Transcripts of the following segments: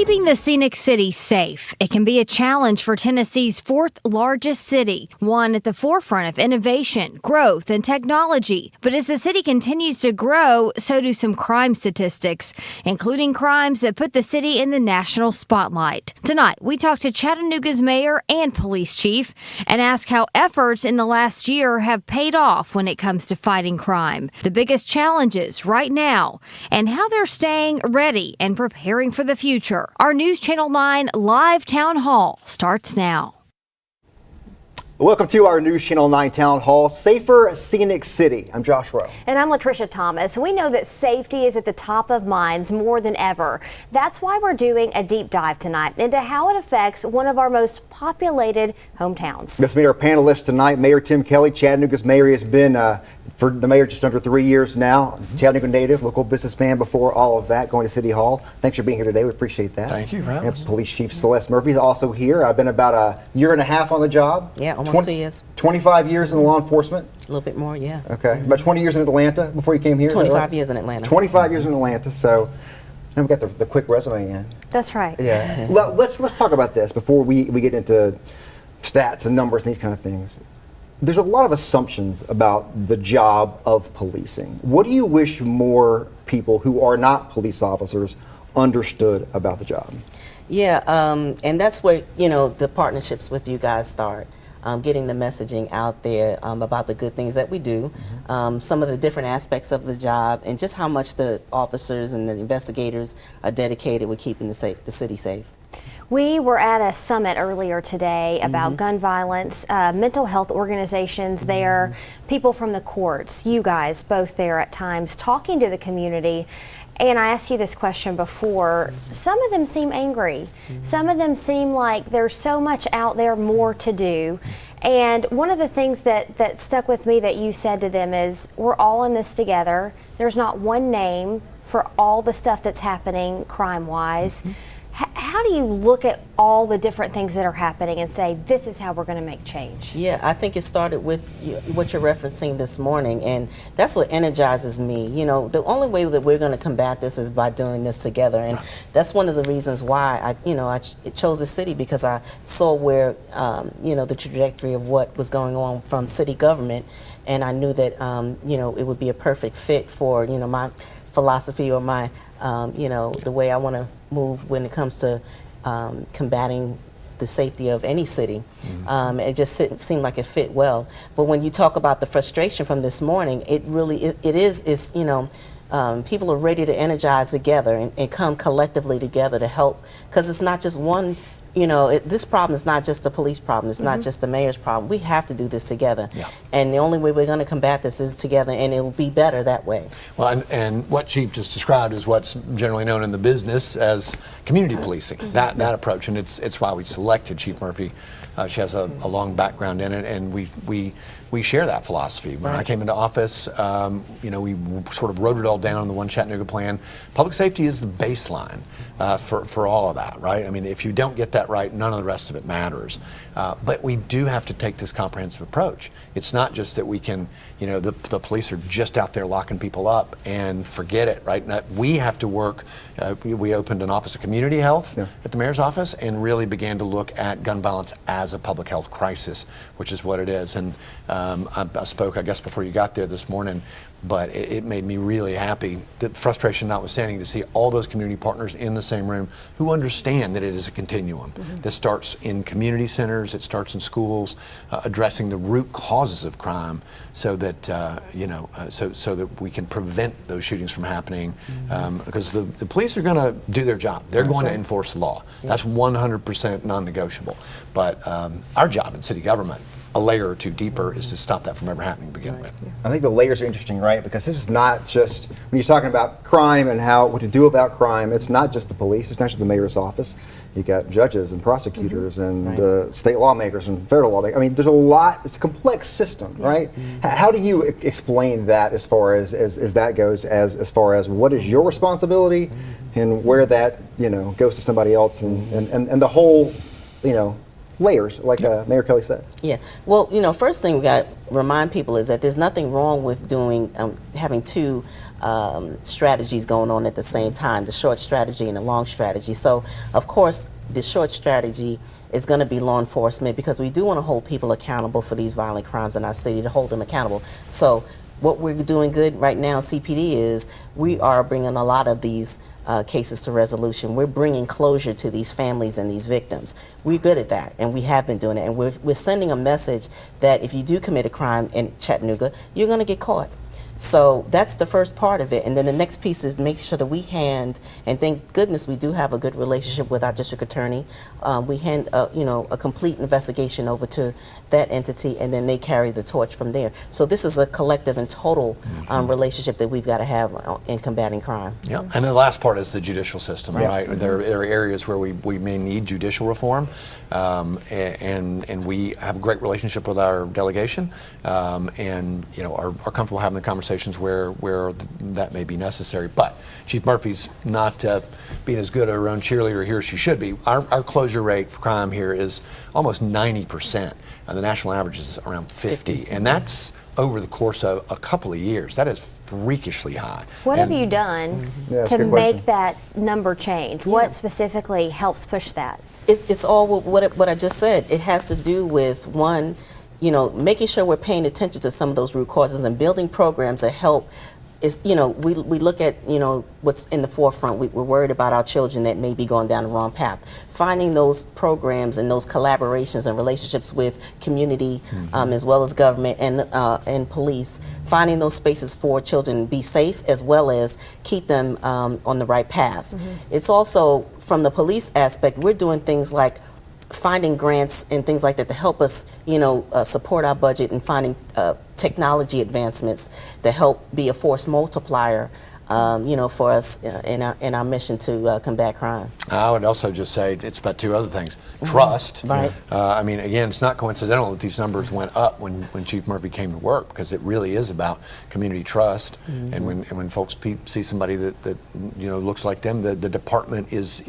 Keeping the scenic city safe. It can be a challenge for Tennessee's fourth largest city, one at the forefront of innovation, growth, and technology. But as the city continues to grow, so do some crime statistics, including crimes that put the city in the national spotlight. Tonight, we talk to Chattanooga's mayor and police chief and ask how efforts in the last year have paid off when it comes to fighting crime, the biggest challenges right now, and how they're staying ready and preparing for the future. Our News Channel 9 live town hall starts now. Welcome to our News Channel 9 Town Hall, Safer Scenic City. I'm Josh Rowe. And I'm Latricia Thomas. We know that safety is at the top of minds more than ever. That's why we're doing a deep dive tonight into how it affects one of our most populated hometowns. Let's meet our panelists tonight. Mayor Tim Kelly, Chattanooga's mayor, has been for the mayor just under 3 years now. Chattanooga native, local businessman before all of that, going to City Hall. Thanks for being here today. We appreciate that. Thank you for having us. Police Chief Celeste Murphy is also here. I've been about a year and a half on the job. Yeah, almost 2 years. 25 years in law enforcement. A little bit more, yeah. Okay. About 20 years in Atlanta before you came here? 25 years in Atlanta. 25 years in Atlanta. So now we've got the quick resume in. That's right. Yeah. Well, let's talk about this before we get into stats and numbers and these kind of things. There's a lot of assumptions about the job of policing. What do you wish more people who are not police officers understood about the job? Yeah, and that's where, the partnerships with you guys start. Getting the messaging out there about the good things that we do, some of the different aspects of the job, and just how much the officers and the investigators are dedicated with keeping the city safe. We were at a summit earlier today about gun violence, mental health organizations there, people from the courts, you guys both there at times, talking to the community. And I asked you this question before. Some of them seem angry. Some of them seem like there's so much out there more to do. And one of the things that stuck with me that you said to them is, we're all in this together. There's not one name for all the stuff that's happening crime-wise. How do you look at all the different things that are happening and say, this is how we're going to make change? Yeah, I think it started with what you're referencing this morning, and that's what energizes me. The only way that we're going to combat this is by doing this together, and that's one of the reasons why I chose the city, because I saw where, the trajectory of what was going on from city government, and I knew that, it would be a perfect fit for, my philosophy or my, the way I want to move when it comes to combating the safety of any city. It just seemed like it fit well. But when you talk about the frustration from this morning, it really is people are ready to energize together and come collectively together to help, because it's not just one. This problem is not just a police problem. It's not just the mayor's problem. We have to do this together. Yeah. And the only way we're going to combat this is together, and it'll be better that way. Well, and what Chief just described is what's generally known in the business as community policing, that approach. And it's why we selected Chief Murphy. She has a long background in it, and we share that philosophy. When I came into office, we sort of wrote it all down in the One Chattanooga plan. Public safety is the baseline for all of that, right? I mean, if you don't get that right, none of the rest of it matters. But we do have to take this comprehensive approach. It's not just that we can, the police are just out there locking people up and forget it, right? We have to work. We opened an Office of Community Health at the mayor's office and really began to look at gun violence as a public health crisis, which is what it is. And I spoke, I guess, before you got there this morning, but it made me really happy, that frustration notwithstanding, to see all those community partners in the same room who understand that it is a continuum that starts in community centers, it starts in schools, addressing the root causes of crime, so that so that we can prevent those shootings from happening, because the police are going to do their job. They're going to enforce the law. That's 100% non-negotiable. But our job in city government, a layer or two deeper, is to stop that from ever happening to begin with. I think the layers are interesting, right? Because this is not just, when you're talking about crime and what to do about crime, it's not just the police, it's not just the mayor's office. You got judges and prosecutors and state lawmakers and federal lawmakers. I mean, there's a lot, it's a complex system, right? How do you explain that as far as that goes, as far as what is your responsibility and where that, goes to somebody else, and the whole, layers, like Mayor Kelly said. Yeah. Well, first thing we got to remind people is that there's nothing wrong with doing having two strategies going on at the same time, the short strategy and the long strategy. So, of course, the short strategy is going to be law enforcement, because we do want to hold people accountable for these violent crimes in our city, to hold them accountable. So what we're doing good right now, CPD, is we are bringing a lot of these cases to resolution. We're bringing closure to these families and these victims. We're good at that, and we have been doing it. And we're sending a message that if you do commit a crime in Chattanooga, you're going to get caught. So that's the first part of it. And then the next piece is make sure that we hand, and thank goodness we do have a good relationship with our district attorney. We hand a complete investigation over to that entity, and then they carry the torch from there. So this is a collective and total relationship that we've got to have in combating crime. Yeah, and the last part is the judicial system, right? There are areas where we may need judicial reform, and we have a great relationship with our delegation, and are comfortable having the conversations where that may be necessary. But Chief Murphy's not being as good at her own cheerleader here as she should be. Our closure rate for crime here is almost 90%. The national average is around 50, and that's over the course of a couple of years. That is freakishly high. What have you done to make that number change? What specifically helps push that? It's all what I just said. It has to do with, one, making sure we're paying attention to some of those root causes and building programs that help. We look at what's in the forefront. We're worried about our children that may be going down the wrong path. Finding those programs and those collaborations and relationships with community, as well as government and police. Finding those spaces for children to be safe, as well as keep them on the right path. It's also, from the police aspect, we're doing things like finding grants and things like that to help us, support our budget, and finding technology advancements to help be a force multiplier, for us in our mission to combat crime. I would also just say it's about two other things. Trust. Right. Again, it's not coincidental that these numbers went up when Chief Murphy came to work, because it really is about community trust. And when folks see somebody that looks like them, the department is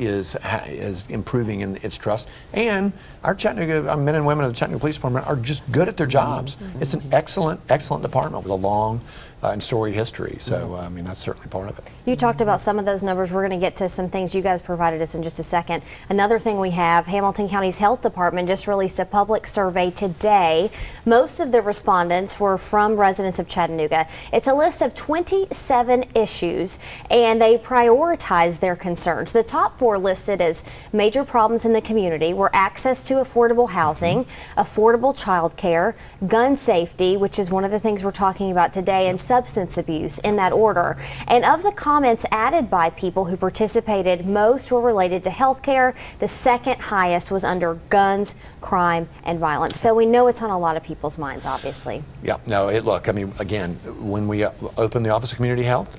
improving in its trust. And our Chattanooga men and women of the Chattanooga Police Department are just good at their jobs. It's an excellent department with a long and storied history. So, that's certainly part of it. You talked about some of those numbers. We're going to get to some things you guys provided us in just a second. Another thing we have, Hamilton County's Health Department just released a public survey today. Most of the respondents were from residents of Chattanooga. It's a list of 27 issues, and they prioritize their concerns. The top 4 listed as major problems in the community were access to affordable housing, affordable child care, gun safety, which is one of the things we're talking about today, and substance abuse, in that order. And of the comments added by people who participated, most were related to healthcare. The second highest was under guns, crime, and violence. So we know it's on a lot of people's minds, obviously. Yeah, no, again, when we opened the Office of Community Health,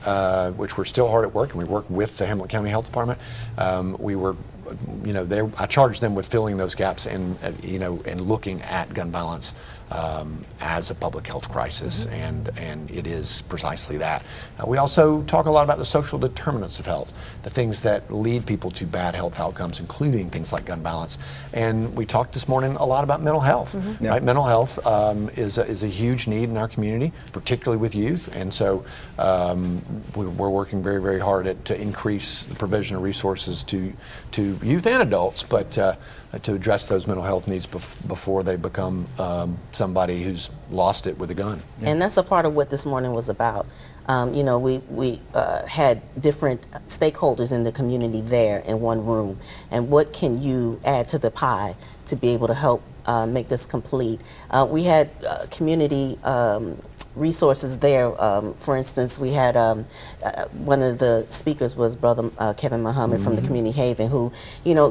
which we're still hard at work, and we work with the Hamilton County Health Department, we were, I charged them with filling those gaps and looking at gun violence as a public health crisis, and it is precisely that. We also talk a lot about the social determinants of health, the things that lead people to bad health outcomes, including things like gun violence. And we talked this morning a lot about mental health. Right? Mental health is a huge need in our community, particularly with youth. And so we're working very, very hard to increase the provision of resources to youth and adults, but to address those mental health needs before they become somebody who's lost it with a gun. And that's a part of what this morning was about. We had different stakeholders in the community there in one room, and what can you add to the pie to be able to help make this complete? We had community resources there. For instance, we had one of the speakers was Brother Kevin Muhammad from the Community Haven, who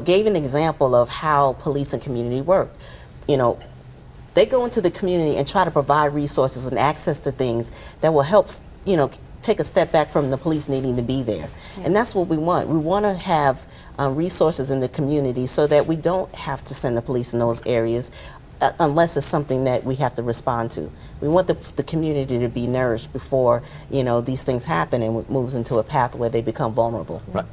gave an example of how police and community work. They go into the community and try to provide resources and access to things that will help take a step back from the police needing to be there. And that's what we want. We want to have resources in the community so that we don't have to send the police in those areas unless it's something that we have to respond to. We want the community to be nourished before these things happen and it moves into a path where they become vulnerable. Right.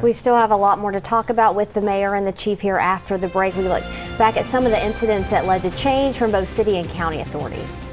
We still have a lot more to talk about with the mayor and the chief here after the break. We look back at some of the incidents that led to change from both city and county authorities.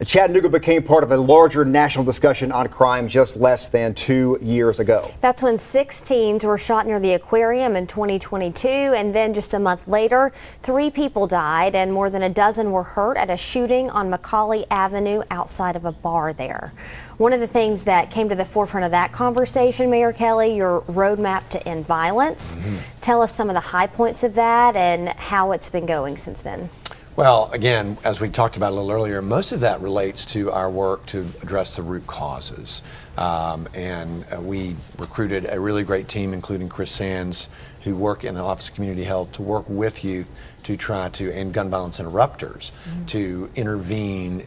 Chattanooga became part of a larger national discussion on crime just less than 2 years ago. That's when 6 teens were shot near the aquarium in 2022, and then just a month later, 3 people died and more than a dozen were hurt at a shooting on Macaulay Avenue outside of a bar there. One of the things that came to the forefront of that conversation, Mayor Kelly, your roadmap to end violence. Tell us some of the high points of that and how it's been going since then. Well, again, as we talked about a little earlier, most of that relates to our work to address the root causes. We recruited a really great team, including Chris Sands, who work in the Office of Community Health, to work with youth to try to, and gun violence interrupters, to intervene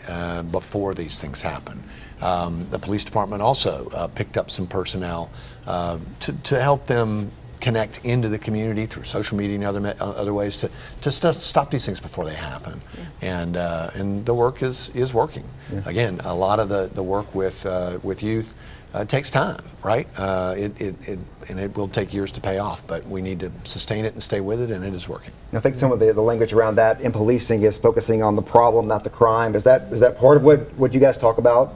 before these things happen. The police department also picked up some personnel to help them connect into the community through social media and other ways to stop these things before they happen. And the work is working. Again, a lot of the work with youth takes time, right? It will take years to pay off, but we need to sustain it and stay with it, and it is working. I think some of the language around that in policing is focusing on the problem, not the crime. Is that part of what you guys talk about?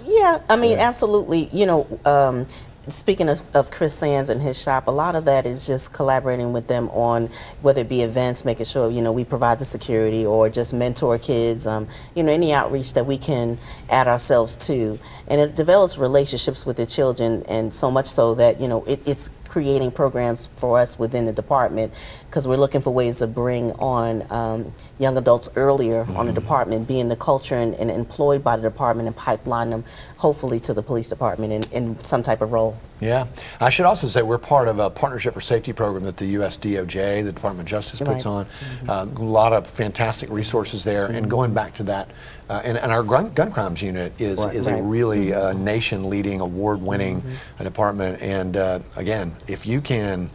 Yeah, I mean, absolutely. You know, speaking of Chris Sands and his shop, a lot of that is just collaborating with them on whether it be events, making sure, you know, we provide the security or just mentor kids, you know, any outreach that we can add ourselves to. And it develops relationships with the children, and so much so that, you know, it's creating programs for us within the department, because we're looking for ways to bring on young adults earlier on the department, be in the culture and employed by the department, and pipeline them hopefully to the police department in some type of role. Yeah, I should also say we're part of a Partnership for Safety program that the U.S. DOJ, the Department of Justice, puts on. A lot of fantastic resources there, and going back to that, and our gun crimes unit is a really nation-leading, award-winning department. And again, if you can,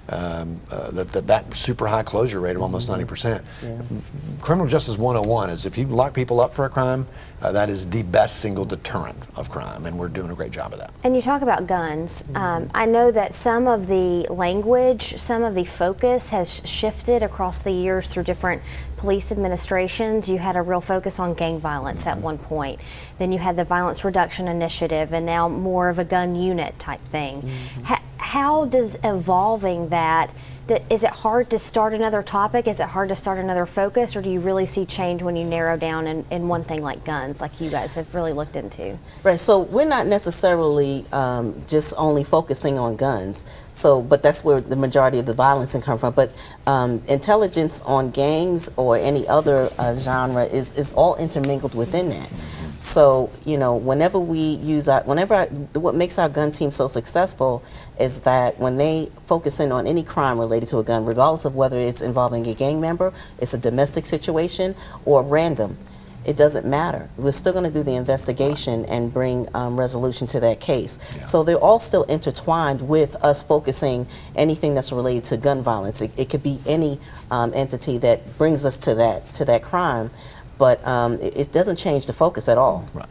that super high closure rate of almost 90%. Criminal Justice 101 is if you lock people up for a crime, that is the best single deterrent of crime, and we're doing a great job of that. And you talk about guns. I know that some of the language, some of the focus has shifted across the years through different police administrations. You had a real focus on gang violence at one point. Then you had the Violence Reduction Initiative, and now more of a gun unit type thing. How does evolving that, is it hard to start another topic? Is it hard to start another focus? Or do you really see change when you narrow down in one thing like guns, like you guys have really looked into? Right, so we're not necessarily just only focusing on guns. So, but that's where the majority of the violence can come from. But intelligence on gangs or any other genre is all intermingled within that. So, you know, whenever we use what makes our gun team so successful is that when they focus in on any crime related to a gun, regardless of whether it's involving a gang member, it's a domestic situation, or random, it doesn't matter. We're still going to do the investigation and bring resolution to that case. So they're all still intertwined with us focusing anything that's related to gun violence. It could be any entity that brings us to that crime. But it doesn't change the focus at all. Right.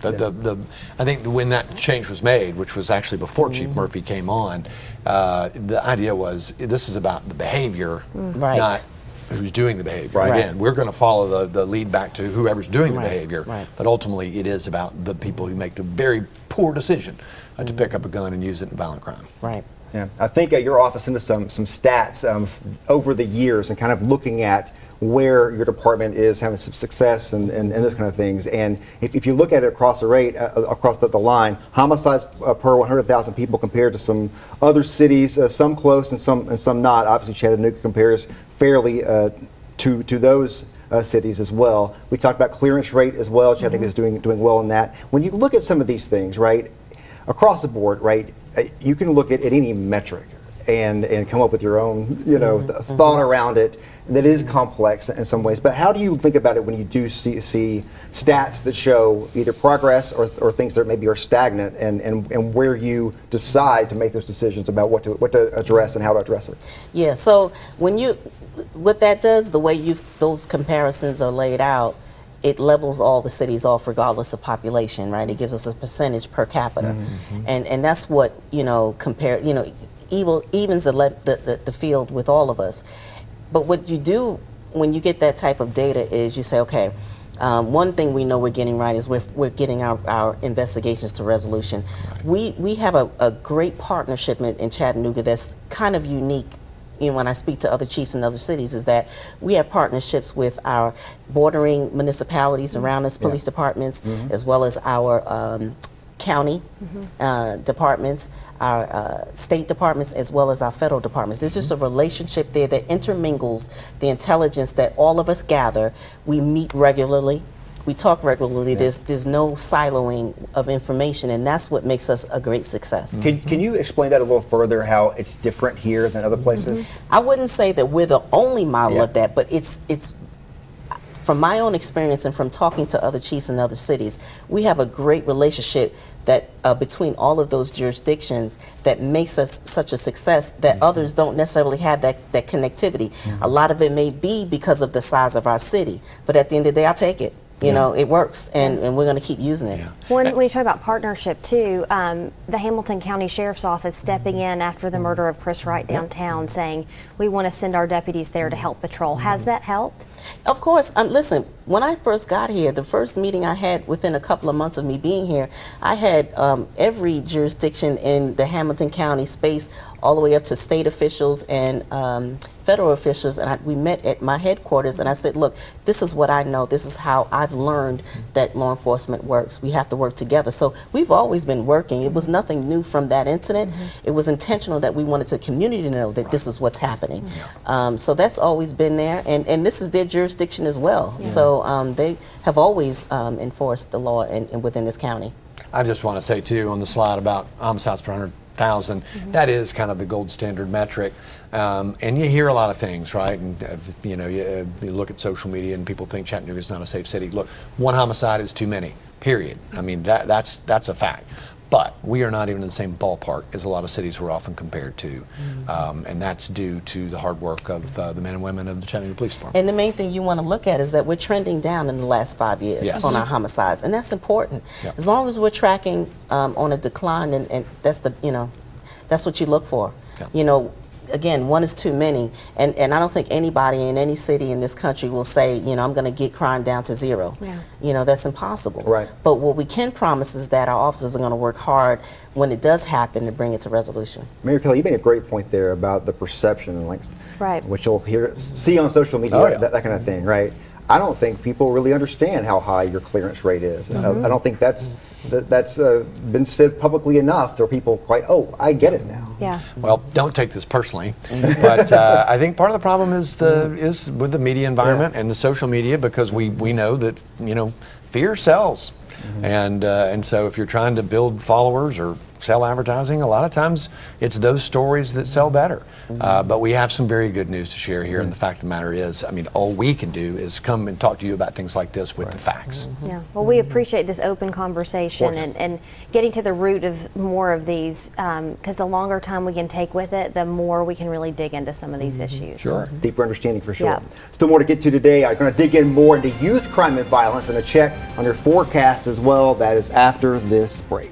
I think when that change was made, which was actually before Chief Murphy came on, the idea was this is about the behavior, not who's doing the behavior. Again, we're going to follow the lead back to whoever's doing the behavior, but ultimately it is about the people who make the very poor decision to pick up a gun and use it in violent crime. Right. Yeah, I think your office into some stats over the years and kind of looking at where your department is having some success and those kind of things. And if you look at it across the rate, across the line, homicides per 100,000 people compared to some other cities, some close and some not. Obviously, Chattanooga compares fairly to those cities as well. We talked about clearance rate as well. Chattanooga is doing well in that. When you look at some of these things, right, across the board, right, you can look at any metric and come up with your own, you know, thought around it that is complex in some ways. But how do you think about it when you do see stats that show either progress or things that maybe are stagnant, and where you decide to make those decisions about what to address and how to address it? Yeah, so what that does, the way those comparisons are laid out, it levels all the cities off regardless of population, right? It gives us a percentage per capita. And that's what, you know, evens the field with all of us. But what you do when you get that type of data is you say, okay, One thing we know we're getting right is we're getting our investigations to resolution. We have a great partnership in Chattanooga that's kind of unique. You know, when I speak to other chiefs in other cities, is that we have partnerships with our bordering municipalities around us, police departments, as well as our county departments, our state departments, as well as our federal departments. There's just a relationship there that intermingles the intelligence that all of us gather. We meet regularly. We talk regularly. There's no siloing of information, and that's what makes us a great success. Can you explain that a little further, how it's different here than other places? I wouldn't say that we're the only model of that, but it's from my own experience and from talking to other chiefs in other cities, we have a great relationship that between all of those jurisdictions that makes us such a success that others don't necessarily have that connectivity. A lot of it may be because of the size of our city, but at the end of the day, I'll take it. You know, it works, and we're going to keep using it. When you talk about partnership too, the Hamilton County Sheriff's Office stepping in after the murder of Chris Wright downtown, saying we want to send our deputies there to help patrol. Has that helped? Of course. Listen, when I first got here, the first meeting I had within a couple of months of me being here, I had every jurisdiction in the Hamilton County space, all the way up to state officials and federal officials, and we met at my headquarters, and I said, look, this is what I know, this is how I've learned that law enforcement works. We have to work together. So we've always been working. It was nothing new from that incident. It was intentional that we wanted the community to know that this is what's happening. So that's always been there, and this is their jurisdiction as well. So they have always enforced the law within this county. I just want to say too, on the slide about homicides per 100,000, that is kind of the gold standard metric. And you hear a lot of things, right? And you know, you look at social media and people think Chattanooga is not a safe city. Look, one homicide is too many, period. I mean, that's a fact. But we are not even in the same ballpark as a lot of cities we're often compared to. And that's due to the hard work of the men and women of the Chattanooga Police Department. And the main thing you want to look at is that we're trending down in the last 5 years on our homicides, and that's important. As long as we're tracking on a decline, and that's the, you know, that's what you look for. You know, again, one is too many, and I don't think anybody in any city in this country will say, you know, I'm going to get crime down to zero. You know, that's impossible. But what we can promise is that our officers are going to work hard when it does happen to bring it to resolution. Mayor Kelly, you made a great point there about the perception and like, which you'll see on social media, that kind of thing, right? I don't think people really understand how high your clearance rate is. I don't think that's been said publicly enough for people quite, oh, I get it now. Well, don't take this personally, but I think part of the problem is with the media environment and the social media, because we know that, you know, fear sells. And so if you're trying to build followers or sell advertising, a lot of times it's those stories that sell better. But we have some very good news to share here, and the fact of the matter is, I mean, all we can do is come and talk to you about things like this with the facts. Well, we appreciate this open conversation and getting to the root of more of these, because the longer time we can take with it, the more we can really dig into some of these issues. Deeper understanding for sure. Still more to get to today. I'm going to dig in more into youth crime and violence and a check on your forecast as well. That is after this break.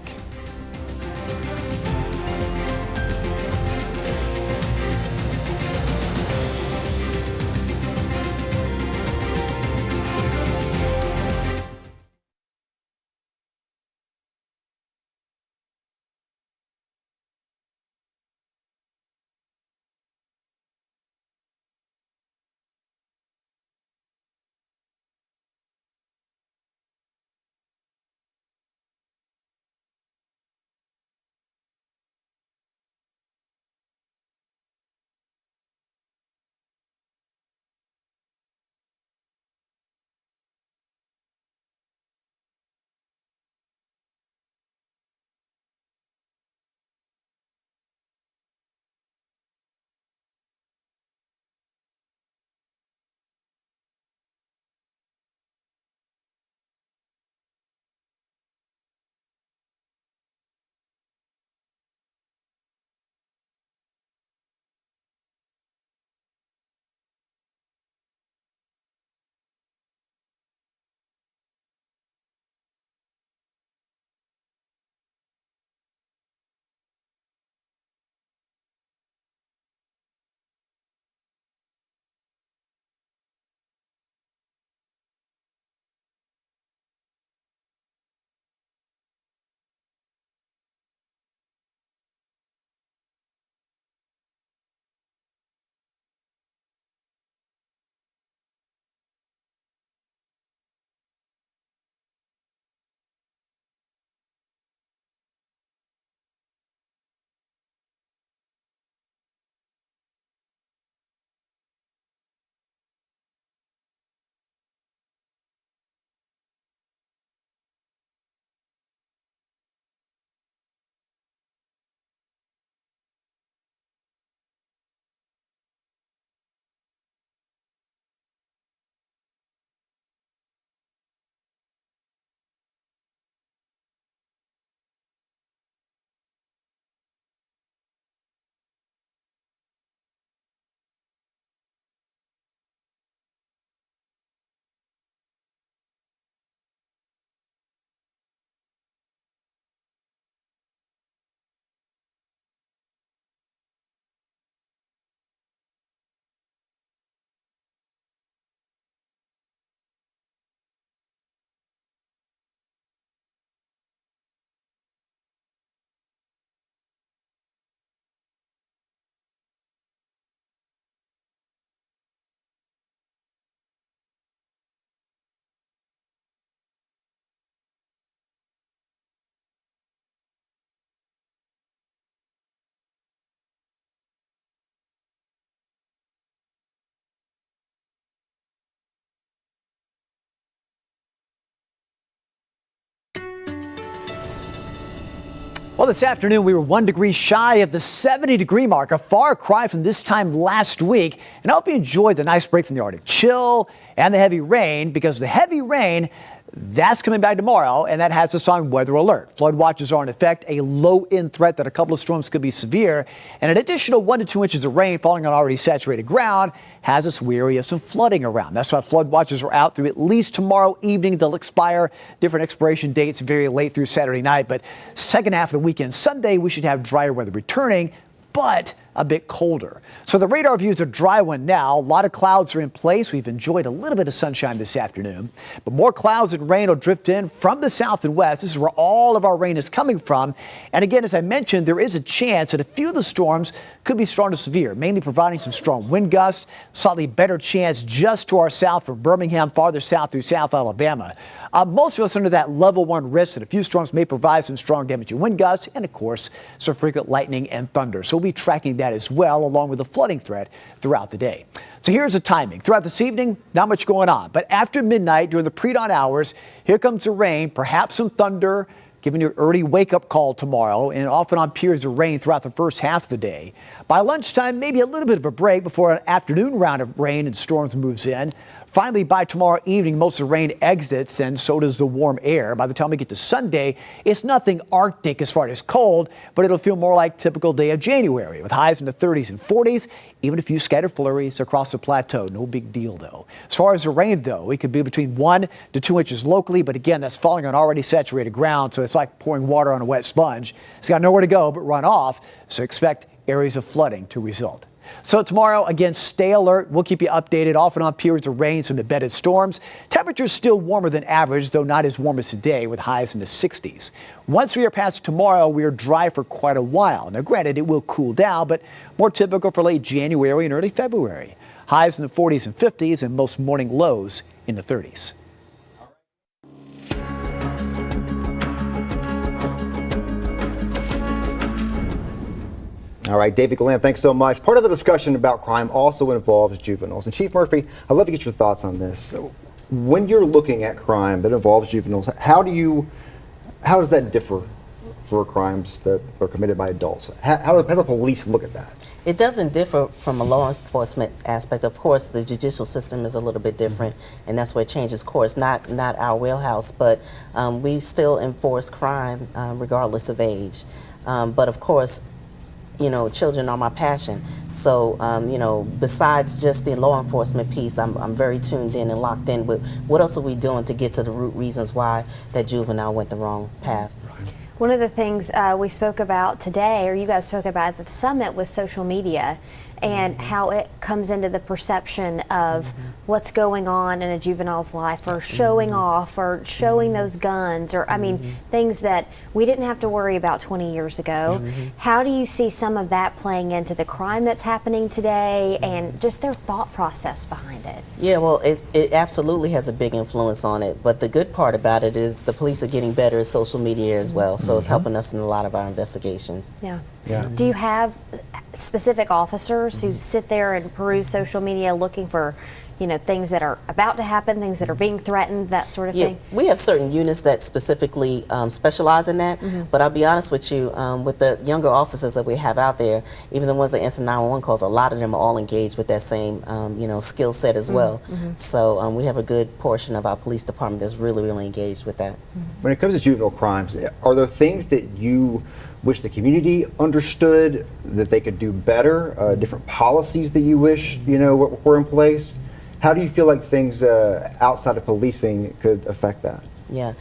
Well, this afternoon we were 1 degree shy of the 70-degree mark, a far cry from this time last week. And I hope you enjoyed the nice break from the Arctic chill and the heavy rain, because the heavy rain, that's coming back tomorrow, and that has us on weather alert. Flood watches are in effect, a low-end threat that a couple of storms could be severe, and an additional 1 to 2 inches of rain falling on already saturated ground has us weary of some flooding around. That's why flood watches are out through at least tomorrow evening. They'll expire. Different expiration dates very late through Saturday night, but second half of the weekend, Sunday, we should have drier weather returning, but a bit colder. So the radar views a dry one now. A lot of clouds are in place. We've enjoyed a little bit of sunshine this afternoon, but more clouds and rain will drift in from the south and west. This is where all of our rain is coming from. And again, as I mentioned, there is a chance that a few of the storms could be strong to severe, mainly providing some strong wind gusts, slightly better chance just to our south from Birmingham, farther south through South Alabama. Most of us under that level 1 risk that a few storms may provide some strong damaging wind gusts and, of course, some frequent lightning and thunder. So we'll be tracking that as well, along with the flooding threat throughout the day. So here's the timing. Throughout this evening, not much going on. But after midnight, during the pre-dawn hours, here comes the rain, perhaps some thunder, giving you an early wake-up call tomorrow, and often on periods of rain throughout the first half of the day. By lunchtime, maybe a little bit of a break before an afternoon round of rain and storms moves in. Finally, by tomorrow evening, most of the rain exits, and so does the warm air. By the time we get to Sunday, it's nothing Arctic as far as cold, but it'll feel more like typical day of January, with highs in the 30s and 40s, even a few scattered flurries across the plateau. No big deal, though. As far as the rain, though, it could be between 1 to 2 inches locally, but again, that's falling on already saturated ground, so it's like pouring water on a wet sponge. It's got nowhere to go but run off, so expect areas of flooding to result. So tomorrow, again, stay alert. We'll keep you updated off and on periods of rain, some embedded storms. Temperatures still warmer than average, though not as warm as today, with highs in the 60s. Once we are past tomorrow, we are dry for quite a while. Now, granted, it will cool down, but more typical for late January and early February. Highs in the 40s and 50s, and most morning lows in the 30s. All right, David Glenn, thanks so much. Part of the discussion about crime also involves juveniles. And Chief Murphy, I'd love to get your thoughts on this. So when you're looking at crime that involves juveniles, how does that differ for crimes that are committed by adults? How do the police look at that? It doesn't differ from a law enforcement aspect. Of course, the judicial system is a little bit different, and that's where it changes course. Not our wheelhouse, but we still enforce crime regardless of age. But of course, you know, children are my passion. So, you know, besides just the law enforcement piece, I'm very tuned in and locked in with what else are we doing to get to the root reasons why that juvenile went the wrong path. One of the things we spoke about today, or you guys spoke about at the summit, was social media and how it comes into the perception of what's going on in a juvenile's life, or showing off, or showing those guns, or I mean, things that we didn't have to worry about 20 years ago. How do you see some of that playing into the crime that's happening today and just their thought process behind it? Yeah, well, it absolutely has a big influence on it, but the good part about it is the police are getting better at social media as well, so it's helping us in a lot of our investigations. Yeah. Do you have specific officers who sit there and peruse social media looking for, you know, things that are about to happen, things that are being threatened, that sort of thing? We have certain units that specifically specialize in that, but I'll be honest with you, with the younger officers that we have out there, even the ones that answer 911 calls, a lot of them are all engaged with that same, you know, skill set as well. So we have a good portion of our police department that's really, really engaged with that. When it comes to juvenile crimes, are there things that you wish the community understood that they could do better? Different policies that you wish, you know, were in place? How do you feel like things outside of policing could affect that? Yeah,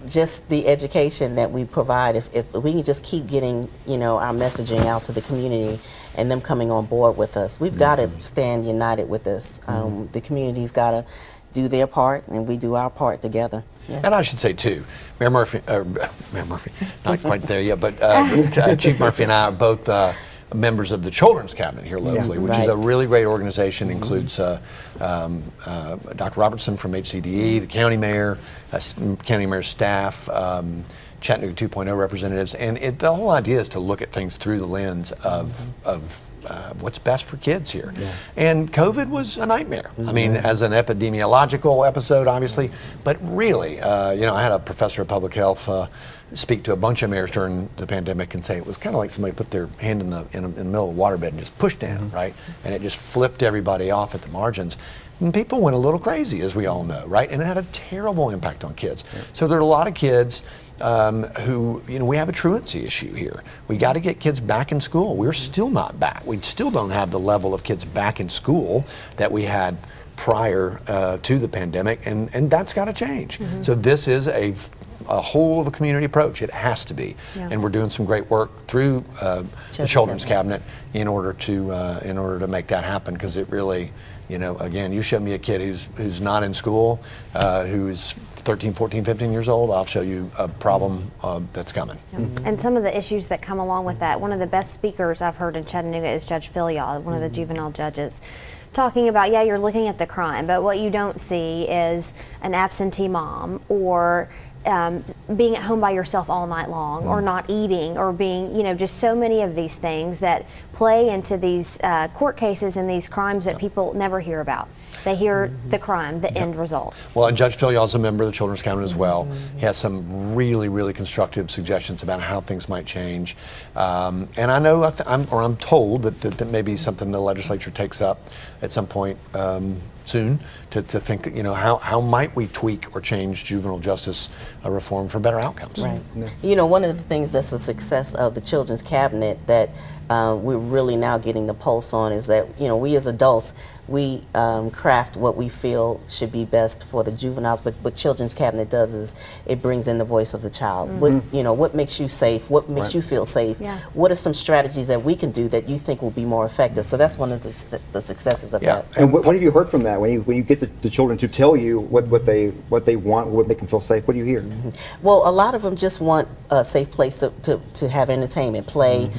just the education that we provide. If we can just keep getting, you know, our messaging out to the community and them coming on board with us, we've got to stand united with this. The community's got to do their part, and we do our part together. Yeah. And I should say too, Mayor Murphy, not quite there yet, but Chief Murphy and I are both members of the Children's Cabinet here locally, which is a really great organization. Includes Dr. Robertson from HCDE, the county mayor, county mayor's staff, Chattanooga 2.0 representatives, and the whole idea is to look at things through the lens of what's best for kids here. And COVID was a nightmare. I mean, as an epidemiological episode, obviously, but really, I had a professor of public health speak to a bunch of mayors during the pandemic and say it was kind of like somebody put their hand in the middle of a waterbed and just pushed down, right? And it just flipped everybody off at the margins. And people went a little crazy, as we all know, right? And it had a terrible impact on kids. So there are a lot of kids who, we have a truancy issue here. We got to get kids back in school. We're still not back. We still don't have the level of kids back in school that we had prior to the pandemic, and that's got to change. So this is a whole of a community approach. It has to be, and we're doing some great work through the Children's Cabinet in order to make that happen, because it really, again, you show me a kid who's not in school, who's 13, 14, 15 years old, I'll show you a problem that's coming. And some of the issues that come along with that, one of the best speakers I've heard in Chattanooga is Judge Philyaw, one of the juvenile judges, talking about, you're looking at the crime, but what you don't see is an absentee mom, or being at home by yourself all night long, or not eating, or being, just so many of these things that play into these court cases and these crimes that people never hear about. They hear the crime, the end result. Well, and Judge Philyaw is a member of the Children's Cabinet as well. He has some really, really constructive suggestions about how things might change. And I know, I'm told that may be something the legislature takes up at some point soon to think, how might we tweak or change juvenile justice reform for better outcomes. Right. One of the things that's a success of the Children's Cabinet that we're really now getting the pulse on is that, we as adults, we craft what we feel should be best for the juveniles, but what Children's Cabinet does is it brings in the voice of the child. What makes you safe? What makes you feel safe? What are some strategies that we can do that you think will be more effective? So that's one of the successes of that. And what have you heard from that? When you get the children to tell you what they want, what would make them feel safe, what do you hear? Well, a lot of them just want a safe place to have entertainment, play.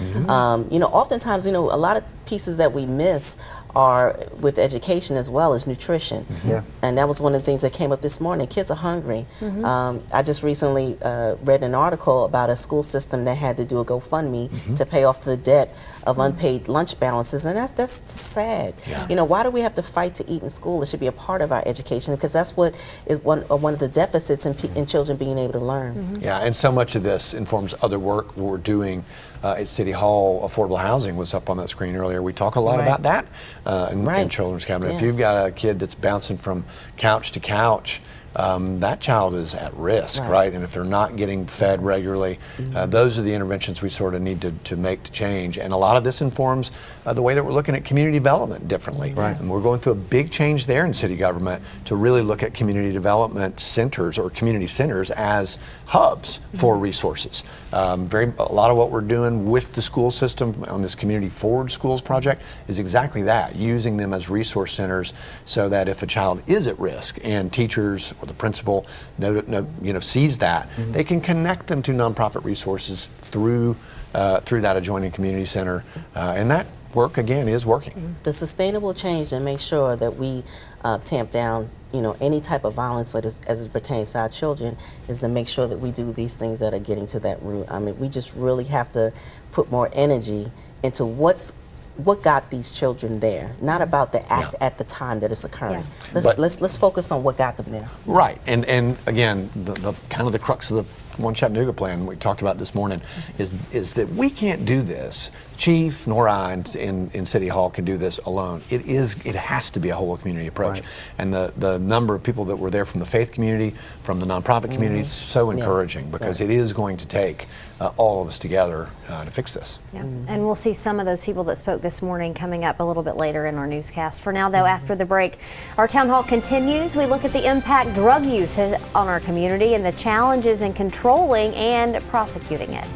Oftentimes, a lot of pieces that we miss are with education as well as nutrition. And that was one of the things that came up this morning. Kids are hungry. I just recently read an article about a school system that had to do a GoFundMe to pay off the debt of unpaid lunch balances, and that's just sad. Why do we have to fight to eat in school? It should be a part of our education, because that's what is one of the deficits in children being able to learn. Yeah, and so much of this informs other work we're doing at City Hall. Affordable housing was up on that screen earlier. We talk a lot about that in Children's Cabinet. If you've got a kid that's bouncing from couch to couch, that child is at risk, right? And if they're not getting fed regularly, those are the interventions we sort of need to make to change. And a lot of this informs the way that we're looking at community development differently. And we're going through a big change there in city government to really look at community development centers or community centers as hubs for resources. A lot of what we're doing with the school system on this Community Forward Schools project is exactly that, using them as resource centers so that if a child is at risk and teachers or the principal sees that, they can connect them to nonprofit resources through that adjoining community center, and that work again is working. The sustainable change and make sure that we tamp down any type of violence as it pertains to our children is to make sure that we do these things that are getting to that root. I mean, we just really have to put more energy into what got these children there, not about the act at the time that it's occurring. Let's focus on what got them there. Right, and again, the kind of the crux of the One Chattanooga plan we talked about this morning is that we can't do this. Chief nor I in City Hall can do this alone. It has to be a whole community approach. And the number of people that were there from the faith community, from the nonprofit community is so encouraging, because it is going to take all of us together to fix this. And we'll see some of those people that spoke this morning coming up a little bit later in our newscast. For now, though, after the break, our town hall continues. We look at the impact drug use has on our community and the challenges in controlling and prosecuting it.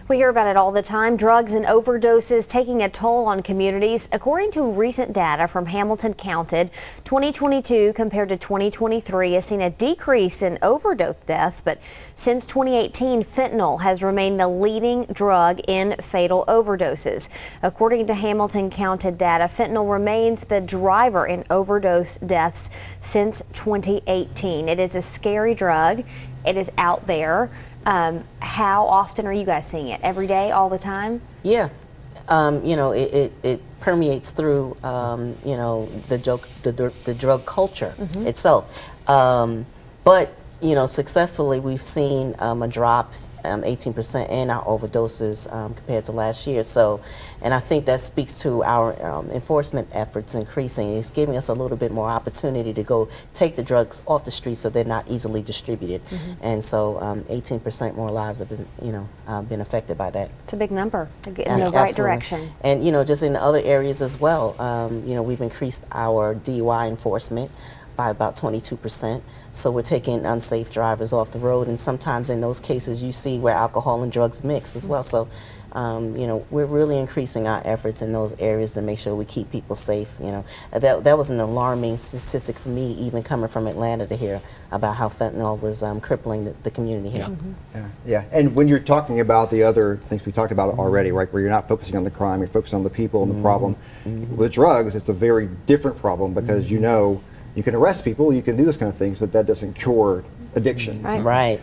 We hear about it all the time, drugs and overdoses taking a toll on communities. According to recent data from Hamilton Counted, 2022 compared to 2023 has seen a decrease in overdose deaths, but since 2018, fentanyl has remained the leading drug in fatal overdoses. According to Hamilton Counted data, fentanyl remains the driver in overdose deaths since 2018. It is a scary drug. It is out there. How often are you guys seeing it? Every day, all the time? Yeah. It permeates through, the drug culture itself. But, successfully we've seen a drop 18% in our overdoses compared to last year. So, and I think that speaks to our enforcement efforts increasing. It's giving us a little bit more opportunity to go take the drugs off the street so they're not easily distributed. And so 18% more lives have been, been affected by that. It's a big number in the right direction. And, just in other areas as well, we've increased our DUI enforcement by about 22%. So we're taking unsafe drivers off the road, and sometimes in those cases you see where alcohol and drugs mix as well. So, we're really increasing our efforts in those areas to make sure we keep people safe. That was an alarming statistic for me, even coming from Atlanta, to hear about how fentanyl was crippling the community here. Yeah. And when you're talking about the other things we talked about already, right, where you're not focusing on the crime, you're focusing on the people and the problem. With drugs, it's a very different problem because you can arrest people, you can do those kind of things, but that doesn't cure addiction. Right.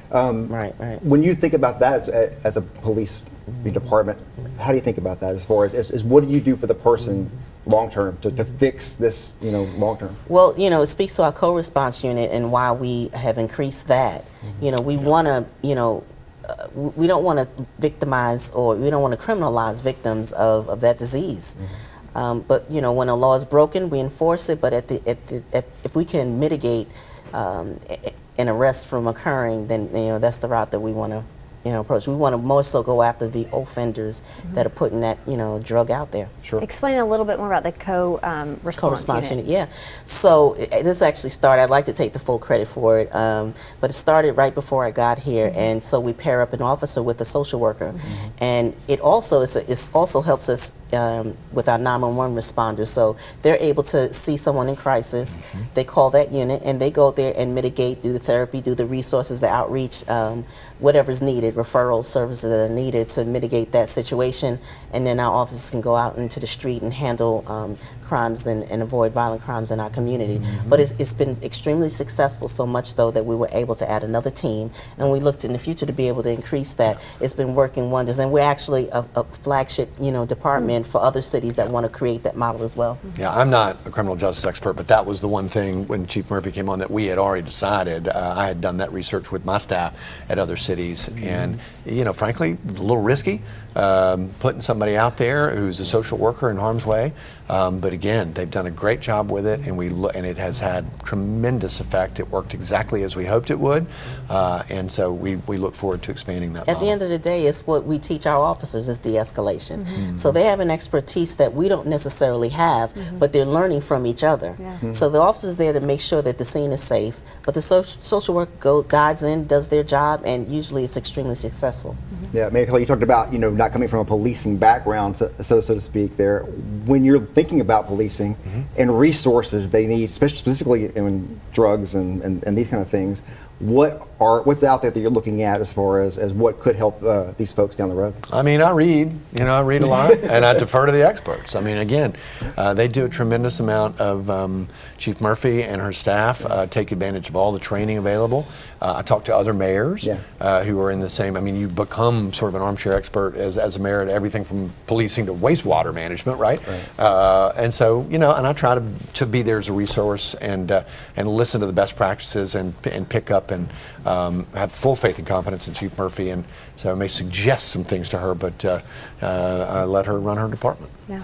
When you think about that as a police department, how do you think about that as far as what do you do for the person long term to fix this, long term? Well, it speaks to our co-response unit and why we have increased that. We want to, we don't want to victimize, or we don't want to criminalize victims of that disease. But when a law is broken, we enforce it. But if we can mitigate an arrest from occurring, then that's the route that we want to approach. We want to more so go after the offenders that are putting that drug out there. Sure. Explain a little bit more about the co-response unit. Yeah. So this actually started. I'd like to take the full credit for it, but it started right before I got here, and so we pair up an officer with a social worker, and it also helps us with our 911 responders. So they're able to see someone in crisis. They call that unit, and they go there and mitigate, do the therapy, do the resources, the outreach, whatever's needed, referral services that are needed to mitigate that situation, and then our officers can go out into the street and handle crimes and avoid violent crimes in our community. But it's been extremely successful, so much though that we were able to add another team, and we looked in the future to be able to increase that. It's been working wonders, and we're actually a flagship department for other cities that want to create that model as well. Yeah, I'm not a criminal justice expert, but that was the one thing when Chief Murphy came on that we had already decided. I had done that research with my staff at other cities, and frankly, a little risky putting somebody out there who's a social worker in harm's way. But again, they've done a great job with it, and it has had tremendous effect. It worked exactly as we hoped it would, and so we look forward to expanding that At the end of the day, it's what we teach our officers is de-escalation. So they have an expertise that we don't necessarily have, but they're learning from each other. So the officer's there to make sure that the scene is safe, but the social worker dives in, does their job, and usually it's extremely successful. Yeah, Mary, you talked about not coming from a policing background, so to speak. There, when you're thinking about policing and resources they need, especially specifically in drugs and these kind of things, what's out there that you're looking at as far as what could help these folks down the road? I mean, I read a lot, and I defer to the experts. I mean, again, they do a tremendous amount of, Chief Murphy and her staff take advantage of all the training available. I talk to other mayors who are in the same, I mean, you become sort of an armchair expert as a mayor at everything from policing to wastewater management, right? And so, and I try to be there as a resource and listen to the best practices and pick up and have full faith and confidence in Chief Murphy, and so I may suggest some things to her, but I let her run her department. Yeah.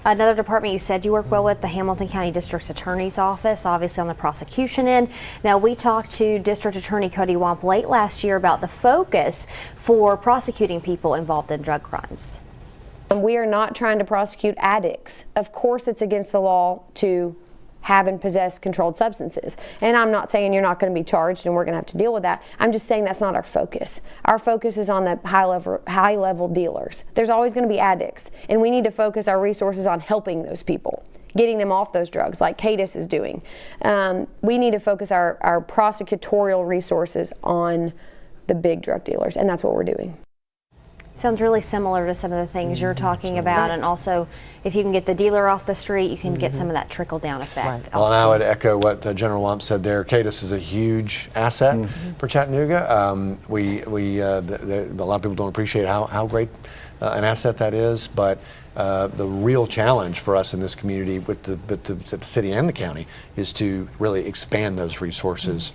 Another department you said you work well with, the Hamilton County District Attorney's Office, obviously on the prosecution end. Now, we talked to District Attorney Coty Wamp late last year about the focus for prosecuting people involved in drug crimes. We are not trying to prosecute addicts. Of course, it's against the law to have and possess controlled substances. And I'm not saying you're not going to be charged and we're going to have to deal with that. I'm just saying that's not our focus. Our focus is on the high level dealers. There's always going to be addicts, and we need to focus our resources on helping those people, getting them off those drugs like Coty is doing. We need to focus our prosecutorial resources on the big drug dealers, and that's what we're doing. Sounds really similar to some of the things you're talking about, and also if you can get the dealer off the street, you can get some of that trickle down effect. Well, and I would echo what General Wamp said there. Coty is a huge asset for Chattanooga. A lot of people don't appreciate how great an asset that is, but the real challenge for us in this community with the city and the county is to really expand those resources,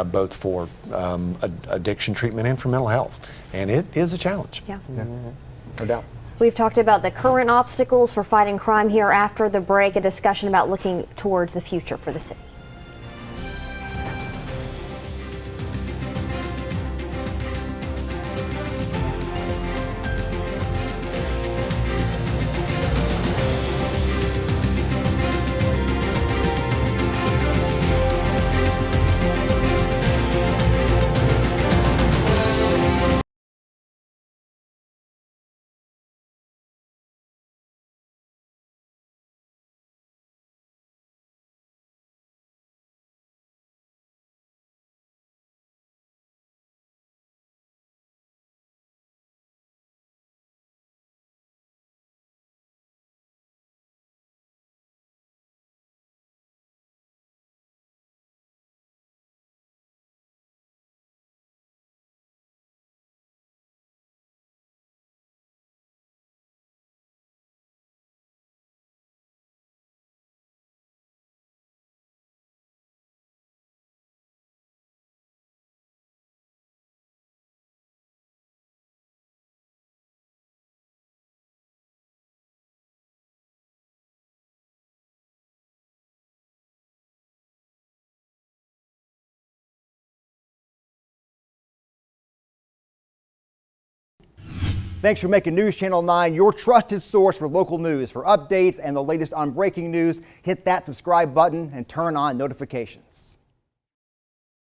both for addiction treatment and for mental health. And it is a challenge. Yeah. No doubt. We've talked about the current obstacles for fighting crime here. After the break, a discussion about looking towards the future for the city. Thanks for making News Channel 9 your trusted source for local news. For updates and the latest on breaking news, hit that subscribe button and turn on notifications.